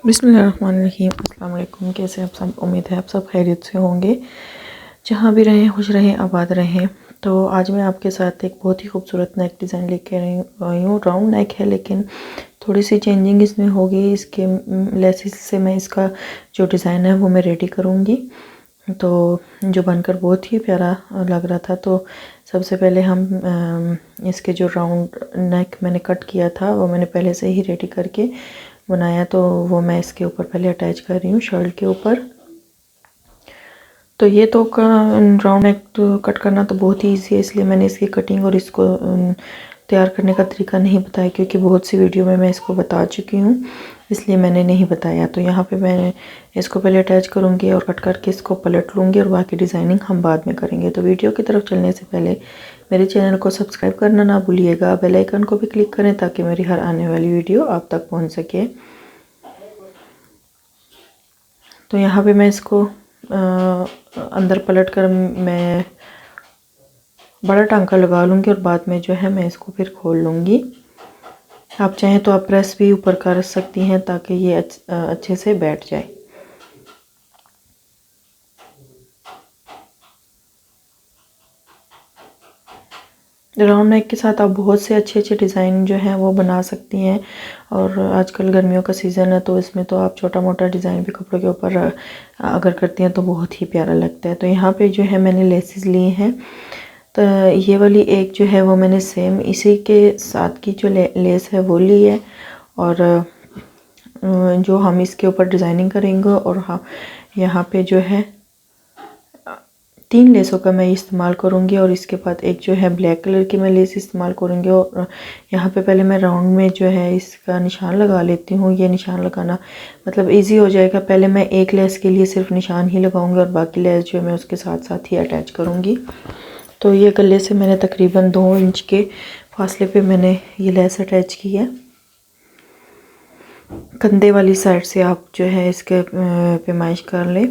बिस्मिल्लाहिर्रहमानिर्रहीम। अस्सलाम वालेकुम। कैसे आप सब? उम्मीद है आप सब खैरियत से होंगे, जहाँ भी रहें खुश रहें आबाद रहें। तो आज मैं आपके साथ एक बहुत ही खूबसूरत नेक डिज़ाइन लेके आई हूँ। राउंड नेक है लेकिन थोड़ी सी चेंजिंग इसमें होगी। इसके लेसिस से मैं इसका जो डिज़ाइन है वो मैं रेडी करूँगी, तो जो बनकर बहुत ही प्यारा लग रहा था। तो सबसे पहले हम इसके जो राउंड नेक मैंने कट किया था वो मैंने पहले से ही रेडी करके बनाया, तो वो मैं इसके ऊपर पहले अटैच कर रही हूँ शर्ट के ऊपर। तो ये तो राउंड नेक तो कट करना तो बहुत ही ईजी है, इसलिए मैंने इसकी कटिंग और इसको तैयार करने का तरीका नहीं बताया, क्योंकि बहुत सी वीडियो में मैं इसको बता चुकी हूँ, इसलिए मैंने नहीं बताया। तो यहाँ पे मैं इसको पहले अटैच करूँगी और कट करके इसको पलट लूँगी और बाकी डिज़ाइनिंग हम बाद में करेंगे। तो वीडियो की तरफ चलने से पहले मेरे चैनल को सब्सक्राइब करना ना भूलिएगा, बेल आइकन को भी क्लिक करें ताकि मेरी हर आने वाली वीडियो आप तक पहुँच सके। तो यहाँ पे मैं इसको अंदर पलट कर मैं बड़ा टांका लगा लूँगी और बाद में जो है मैं इसको फिर खोल लूँगी। आप चाहें तो आप प्रेस भी ऊपर कर सकती हैं ताकि ये अच्छे से बैठ जाए। राउंड नेक के साथ आप बहुत से अच्छे अच्छे डिज़ाइन जो हैं वो बना सकती हैं, और आजकल गर्मियों का सीज़न है तो इसमें तो आप छोटा मोटा डिज़ाइन भी कपड़ों के ऊपर अगर करती हैं तो बहुत ही प्यारा लगता है। तो यहाँ पे जो है मैंने लेसेस लिए हैं, तो ये वाली एक जो है वो मैंने सेम इसी के साथ की जो लेस है वो ली है, और जो हम इसके ऊपर डिज़ाइनिंग करेंगे। और हाँ, यहाँ पे जो है 3 लेसों का मैं इस्तेमाल करूँगी, और इसके बाद एक जो है ब्लैक कलर की मैं लेस इस्तेमाल करूँगी। और यहाँ पे पहले मैं राउंड में जो है इसका निशान लगा लेती हूँ। ये निशान लगाना मतलब इजी हो जाएगा। पहले मैं एक लेस के लिए सिर्फ निशान ही लगाऊंगी और बाकी लेस जो है मैं उसके साथ साथ ही अटैच करूँगी। तो ये गले से मैंने तकरीबन 2 इंच के फासले पे मैंने ये लेस अटैच की है। कंधे वाली साइड से आप जो है इसके पैमाइश कर लें,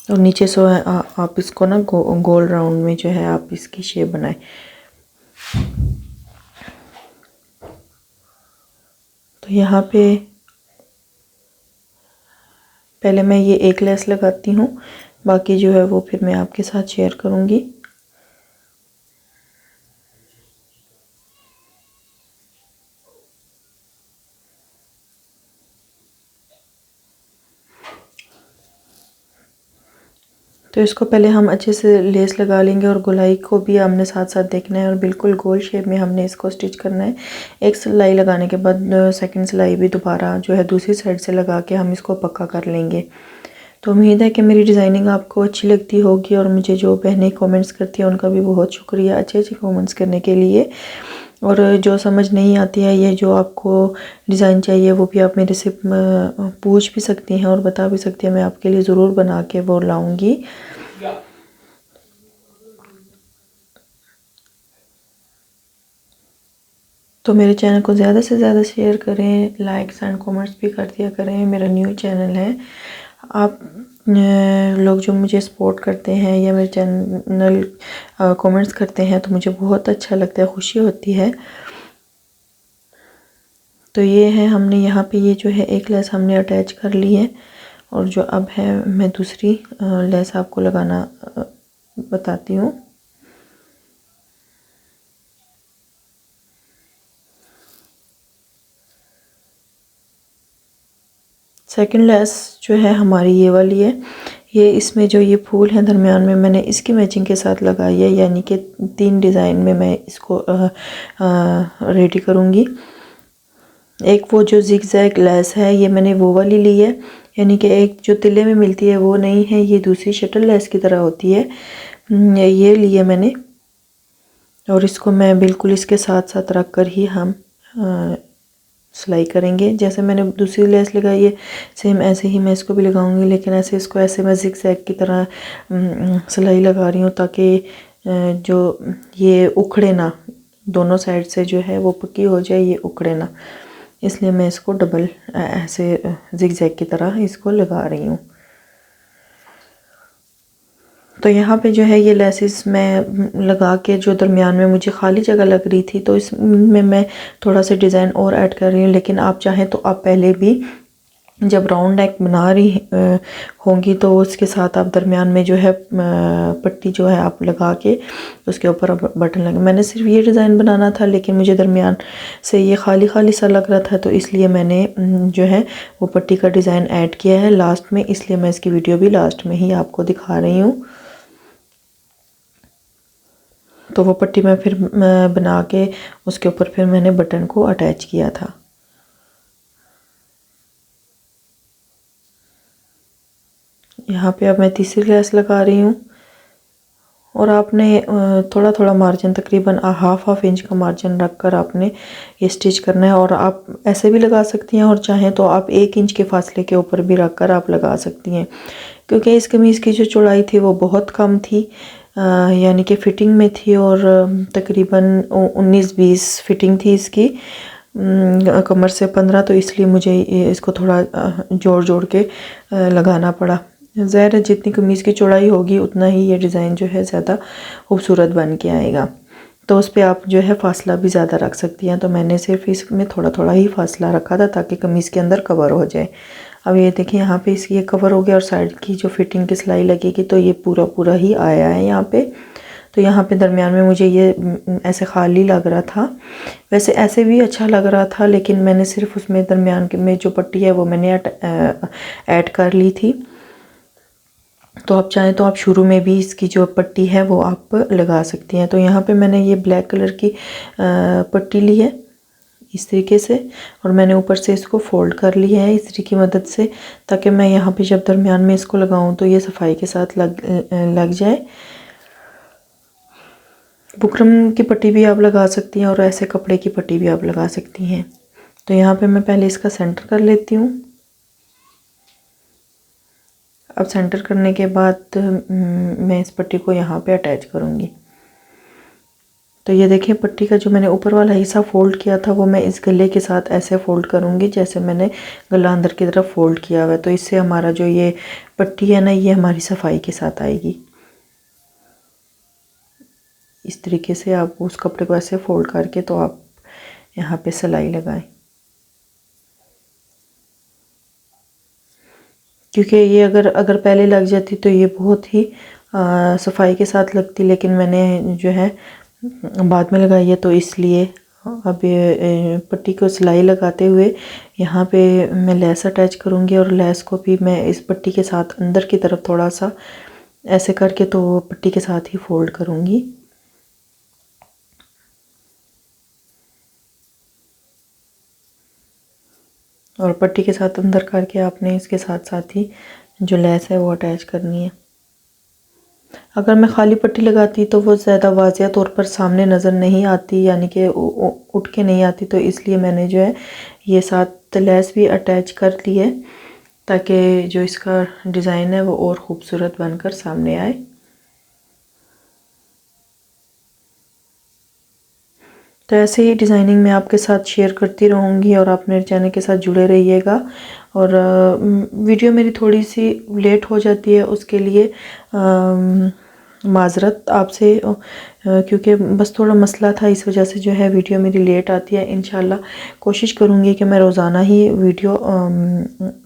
और नीचे से आप इसको ना गोल राउंड में जो है आप इसकी शेप बनाएं। तो यहाँ पे पहले मैं ये एक लेस लगाती हूँ, बाकी जो है वो फिर मैं आपके साथ शेयर करूँगी। तो इसको पहले हम अच्छे से लेस लगा लेंगे, और गोलाई को भी हमने साथ साथ देखना है और बिल्कुल गोल शेप में हमने इसको स्टिच करना है। एक सिलाई लगाने के बाद सेकंड सिलाई भी दोबारा जो है दूसरी साइड से लगा के हम इसको पक्का कर लेंगे। तो उम्मीद है कि मेरी डिज़ाइनिंग आपको अच्छी लगती होगी, और मुझे जो बहनें कमेंट्स करती हैं उनका भी बहुत शुक्रिया अच्छे अच्छे कमेंट्स करने के लिए। और जो समझ नहीं आती है, ये जो आपको डिज़ाइन चाहिए वो भी आप मेरे से पूछ भी सकती हैं और बता भी सकती हैं। मैं आपके लिए ज़रूर बना के वो लाऊंगी। तो मेरे चैनल को ज़्यादा से ज़्यादा शेयर करें, लाइक्स एंड कमेंट्स भी कर दिया करें। मेरा न्यू चैनल है, आप लोग जो मुझे सपोर्ट करते हैं या मेरे चैनल कमेंट्स करते हैं तो मुझे बहुत अच्छा लगता है, खुशी होती है। तो ये है हमने यहाँ पे ये जो है एक लेस हमने अटैच कर ली है, और जो अब है मैं दूसरी लेस आपको लगाना बताती हूँ। सेकंड लेस जो है हमारी ये वाली है। ये इसमें जो ये फूल है दरमियान में मैंने इसकी मैचिंग के साथ लगाई है, यानी कि 3 डिज़ाइन में मैं इसको रेडी करूँगी। एक वो जो जिग जैग लेस है ये मैंने वो वाली ली है, यानी कि एक जो तिल्ले में मिलती है वो नहीं है, ये दूसरी शटल लेस की तरह होती है, ये ली है मैंने। और इसको मैं बिल्कुल इसके साथ साथ रख कर ही हम सिलाई करेंगे। जैसे मैंने दूसरी लेस लगाई है सेम ऐसे ही मैं इसको भी लगाऊंगी, लेकिन ऐसे मैं जिग जैग की तरह सिलाई लगा रही हूँ ताकि जो ये उखड़े ना, दोनों साइड से जो है वो पक्की हो जाए, ये उखड़े ना, इसलिए मैं इसको डबल ऐसे जिग जैग की तरह इसको लगा रही हूँ। तो यहाँ पे जो है ये लेसिस मैं लगा के जो दरमियान में मुझे खाली जगह लग रही थी तो इसमें मैं थोड़ा सा डिज़ाइन और ऐड कर रही हूँ, लेकिन आप चाहें तो आप पहले भी जब राउंड नेक बना रही होंगी तो उसके साथ आप दरमियान में जो है पट्टी जो है आप लगा के उसके ऊपर बटन लगे। मैंने सिर्फ ये डिज़ाइन बनाना था, लेकिन मुझे दरमियान से ये खाली खाली सा लग रहा था, तो इसलिए मैंने जो है वो पट्टी का डिज़ाइन ऐड किया है लास्ट में, इसलिए मैं इसकी वीडियो भी लास्ट में ही आपको दिखा रही हूँ। तो वो पट्टी मैं फिर बना के उसके ऊपर फिर मैंने बटन को अटैच किया था। यहाँ पे अब मैं तीसरी लेस लगा रही हूँ और आपने थोड़ा थोड़ा मार्जिन, तकरीबन हाफ इंच का मार्जिन रखकर आपने ये स्टिच करना है। और आप ऐसे भी लगा सकती हैं और चाहें तो आप 1 इंच के फासले के ऊपर भी रखकर आप लगा सकती हैं, क्योंकि इस कमीज़ की जो चौड़ाई थी वो बहुत कम थी, यानी कि फ़िटिंग में थी और तकरीबन 19-20 फ़िटिंग थी इसकी, कमर से 15, तो इसलिए मुझे इसको थोड़ा जोड़ जोड़ के लगाना पड़ा। ज़ाहिर है जितनी कमीज़ की चौड़ाई होगी उतना ही ये डिज़ाइन जो है ज़्यादा खूबसूरत बन के आएगा, तो उस पर आप जो है फ़ासला भी ज़्यादा रख सकती हैं। तो मैंने सिर्फ इसमें थोड़ा थोड़ा ही फ़ासला रखा था ताकि कमीज़ के अंदर कवर हो जाए। अब ये देखिए यहाँ पे इसकी ये कवर हो गया और साइड की जो फिटिंग की सिलाई लगेगी तो ये पूरा पूरा ही आया है यहाँ पे। तो यहाँ पे दरमियान में मुझे ये ऐसे खाली लग रहा था, वैसे ऐसे भी अच्छा लग रहा था, लेकिन मैंने सिर्फ उसमें दरमियान में जो पट्टी है वो मैंने ऐड कर ली थी। तो आप चाहें तो आप शुरू में भी इसकी जो पट्टी है वो आप लगा सकती हैं। तो यहाँ पे मैंने ये ब्लैक कलर की पट्टी ली है इस तरीके से, और मैंने ऊपर से इसको फोल्ड कर लिया है इस्त्री की मदद से, ताकि मैं यहाँ पे जब दरमियान में इसको लगाऊं तो ये सफाई के साथ लग जाए। बुकरम की पट्टी भी आप लगा सकती हैं और ऐसे कपड़े की पट्टी भी आप लगा सकती हैं। तो यहाँ पे मैं पहले इसका सेंटर कर लेती हूँ। अब सेंटर करने के बाद मैं इस पट्टी को यहाँ पे अटैच करूँगी। तो ये देखिए पट्टी का जो मैंने ऊपर वाला हिस्सा फोल्ड किया था वो मैं इस गले के साथ ऐसे फोल्ड करूँगी जैसे मैंने गला अंदर की तरफ फोल्ड किया हुआ है। तो इससे हमारा जो ये पट्टी है ना, ये हमारी सफाई के साथ आएगी। इस तरीके से आप उस कपड़े को ऐसे फोल्ड करके तो आप यहाँ पे सिलाई लगाएं, क्योंकि ये अगर पहले लग जाती तो ये बहुत ही सफाई के साथ लगती, लेकिन मैंने जो है बाद में लगाई है, तो इसलिए अब पट्टी को सिलाई लगाते हुए यहाँ पे मैं लेस अटैच करूँगी और लेस को भी मैं इस पट्टी के साथ अंदर की तरफ थोड़ा सा ऐसे करके तो पट्टी के साथ ही फोल्ड करूँगी। और पट्टी के साथ अंदर करके आपने इसके साथ साथ ही जो लेस है वो अटैच करनी है। अगर मैं खाली पट्टी लगाती तो वो ज़्यादा वाज़िया तौर पर सामने नज़र नहीं आती, यानी कि उठ के नहीं आती, तो इसलिए मैंने जो है ये साथ लेस भी अटैच कर दी है ताकि जो इसका डिज़ाइन है वो और ख़ूबसूरत बनकर सामने आए। तो ऐसे ही डिज़ाइनिंग मैं आपके साथ शेयर करती रहूँगी और आप मेरे चैनल के साथ जुड़े रहिएगा। और वीडियो मेरी थोड़ी सी लेट हो जाती है, उसके लिए माज़रत आपसे, क्योंकि बस थोड़ा मसला था, इस वजह से जो है वीडियो मेरी लेट आती है। इंशाल्लाह कोशिश करूँगी कि मैं रोज़ाना ही वीडियो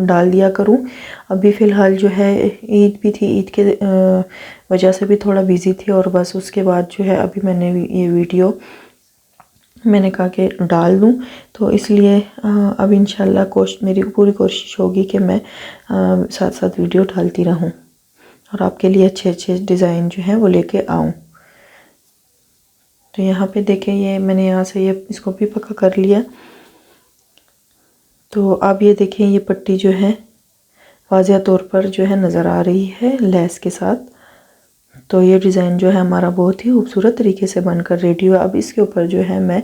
डाल दिया करूँ। अभी फ़िलहाल जो है ईद भी थी, ईद के वजह से भी थोड़ा बिज़ी थी, और बस उसके बाद जो है अभी मैंने ये वीडियो मैंने कहा कि डाल दूँ, तो इसलिए अब इंशाल्लाह मेरी पूरी कोशिश होगी कि मैं साथ साथ वीडियो डालती रहूँ और आपके लिए अच्छे अच्छे डिज़ाइन जो हैं वो लेके आऊँ। तो यहाँ पे देखें ये मैंने यहाँ से ये इसको भी पक्का कर लिया। तो अब ये देखें ये पट्टी जो है वाज़िया तौर पर जो है नज़र आ रही है लेस के साथ। तो ये डिज़ाइन जो है हमारा बहुत ही खूबसूरत तरीके से बनकर रेडी हुआ। अब इसके ऊपर जो है मैं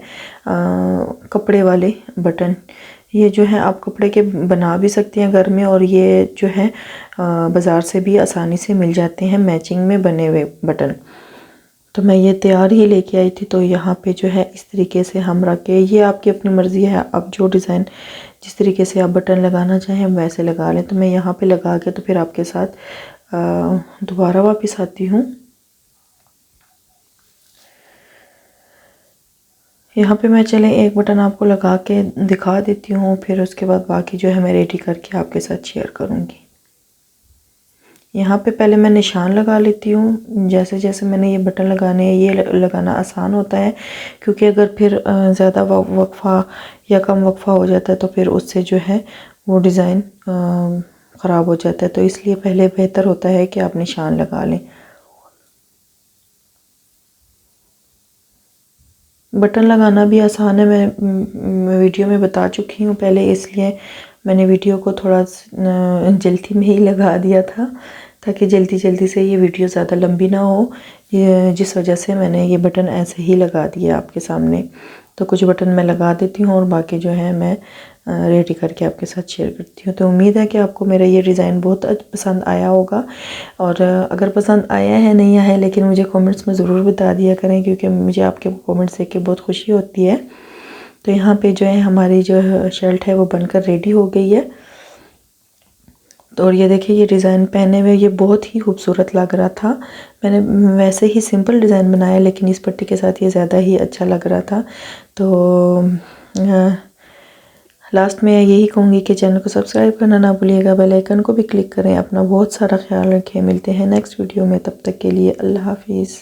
कपड़े वाले बटन, ये जो है आप कपड़े के बना भी सकती हैं घर में, और ये जो है बाज़ार से भी आसानी से मिल जाते हैं मैचिंग में बने हुए बटन। तो मैं ये तैयार ही लेके आई थी। तो यहाँ पे जो है इस तरीके से हम रख के, ये आपकी अपनी मर्ज़ी है, आप जो डिज़ाइन जिस तरीके से आप बटन लगाना चाहें वैसे लगा लें। तो मैं यहाँ पे लगा के तो फिर आपके साथ दोबारा वापस आती हूँ। यहाँ पे मैं चले एक बटन आपको लगा के दिखा देती हूँ, फिर उसके बाद बाकी जो है मैं रेडी करके आपके साथ शेयर करूँगी। यहाँ पे पहले मैं निशान लगा लेती हूँ। जैसे जैसे मैंने ये बटन लगाने हैं, ये लगाना आसान होता है, क्योंकि अगर फिर ज़्यादा वक्फ़ा या कम वक्फ़ा हो जाता है तो फिर उससे जो है वो डिज़ाइन ख़राब हो जाता है। तो इसलिए पहले बेहतर होता है कि आप निशान लगा लें। बटन लगाना भी आसान है, मैं वीडियो में बता चुकी हूँ पहले, इसलिए मैंने वीडियो को थोड़ा जल्दी में ही लगा दिया था, ताकि जल्दी जल्दी से ये वीडियो ज़्यादा लंबी ना हो। जिस वजह से मैंने ये बटन ऐसे ही लगा दिया आपके सामने। तो कुछ बटन मैं लगा देती हूँ और बाकी जो है मैं रेडी करके आपके साथ शेयर करती हूँ। तो उम्मीद है कि आपको मेरा ये डिज़ाइन बहुत पसंद आया होगा, और अगर पसंद आया है नहीं आया है, लेकिन मुझे कमेंट्स में ज़रूर बता दिया करें, क्योंकि मुझे आपके कमेंट्स देख के बहुत खुशी होती है। तो यहाँ पे जो है हमारी जो शर्ट है वो बनकर रेडी हो गई है। तो और ये देखिए, ये डिज़ाइन पहने हुए ये बहुत ही खूबसूरत लग रहा था। मैंने वैसे ही सिंपल डिज़ाइन बनाया, लेकिन इस पट्टी के साथ ये ज़्यादा ही अच्छा लग रहा था। तो लास्ट में यही कहूँगी कि चैनल को सब्सक्राइब करना ना भूलिएगा, बेल आइकन को भी क्लिक करें। अपना बहुत सारा ख्याल रखें। मिलते हैं नेक्स्ट वीडियो में, तब तक के लिए अल्लाह हाफिज़।